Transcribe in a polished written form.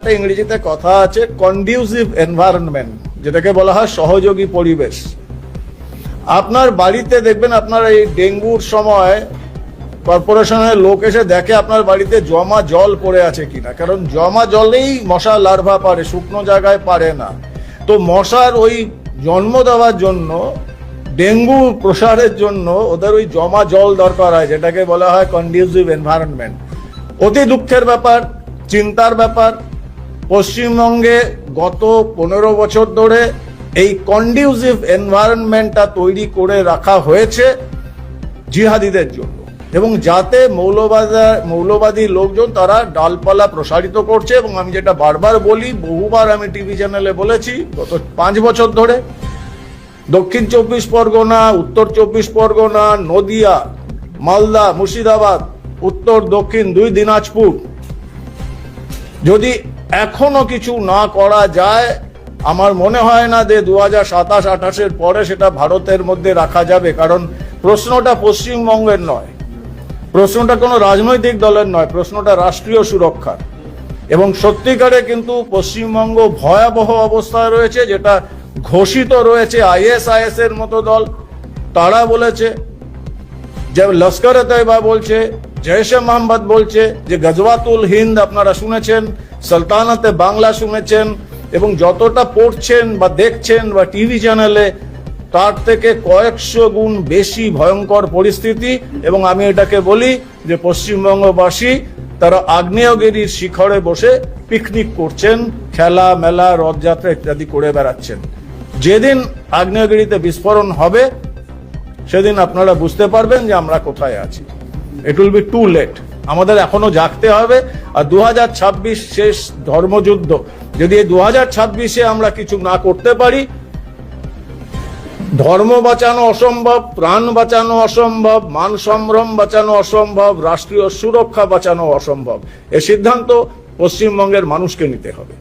ইংরেজিতে কথা আছে কন্ডিউসিভ এনভায়রনমেন্ট, যেটাকে বলা হয় সহযোগী পরিবেশ। আপনার বাড়িতে দেখবেন আপনার এই ডেঙ্গুর সময় কর্পোরেশনের লোক এসে দেখে আপনার বাড়িতে জমা জল পড়ে আছে কিনা, কারণ জমা জলেই মশা লার্ভা পারে, শুকনো জায়গায় পারে না। তো মশার ওই জন্ম দেওয়ার জন্য, ডেঙ্গু প্রসারের জন্য ওদের ওই জমা জল দরকার হয়, যেটাকে বলা হয় কন্ডিউসিভ এনভায়রনমেন্ট। অতি দুঃখের ব্যাপার, চিন্তার ব্যাপার, পশ্চিমবঙ্গে গত 15 বছর ধরে এই কন্ডিউসিভ এনভায়রনমেন্টটা তৈরি করে রাখা হয়েছে জিহাদিদের জন্য, এবং যাতে মৌলবাদী লোকজন তারা ডালপালা প্রসারিত করছে। এবং আমি যেটা বারবার বলি, বহুবার আমি টিভি চ্যানেলে বলেছি, গত 5 বছর ধরে দক্ষিণ 24 পরগনা, উত্তর 24 পরগনা, নদিয়া, মালদা, মুর্শিদাবাদ, উত্তর দক্ষিণ 2 দিনাজপুর, যদি এখনো কিছু না করা যায়, আমার মনে হয় না যে 2027-28-এর পরে সেটা ভারতের মধ্যে রাখা যাবে। কারণ প্রশ্নটা পশ্চিমবঙ্গের নয়, প্রশ্নটা কোনো রাজনৈতিক দলের নয়, প্রশ্নটা রাষ্ট্রীয় সুরক্ষার। এবং সত্যিকারে কিন্তু পশ্চিমবঙ্গ ভয়াবহ অবস্থায় রয়েছে, যেটা ঘোষিত রয়েছে। ISIS এর মতো দল তারা বলেছে, যে লস্করে তৈবা বলছে, জৈশে মোহাম্মদ বলছে, যে গজওয়াতুল হিন্দ আপনারা শুনেছেন, সালতানাতে বাংলা শুনেছেন, এবং যতটা পড়ছেন বা দেখছেন বা টিভি চ্যানেলে, তার থেকে কয়েকশো গুণ বেশি ভয়ঙ্কর পরিস্থিতি। এবং আমি এটাকে বলি যে পশ্চিমবঙ্গবাসী তারা আগ্নেয়গিরির শিখরে বসে পিকনিক করছেন, খেলা মেলা রথযাত্রা ইত্যাদি করে বেড়াচ্ছেন। যেদিন আগ্নেয়গিরিতে বিস্ফোরণ হবে সেদিন আপনারা বুঝতে পারবেন যে আমরা কোথায় আছি। It will be too late. আমাদের এখনো জাগতে হবে। আর 2026 শেষ ধর্মযুদ্ধ, যদি এই 2026-এ আমরা কিছু না করতে পারি, ধর্ম বাঁচানো অসম্ভব, প্রাণ বাঁচানো অসম্ভব, মান সম্ভ্রম বাঁচানো অসম্ভব, রাষ্ট্রীয় সুরক্ষা বাঁচানো অসম্ভব। এ সিদ্ধান্ত পশ্চিমবঙ্গের মানুষকে নিতে হবে।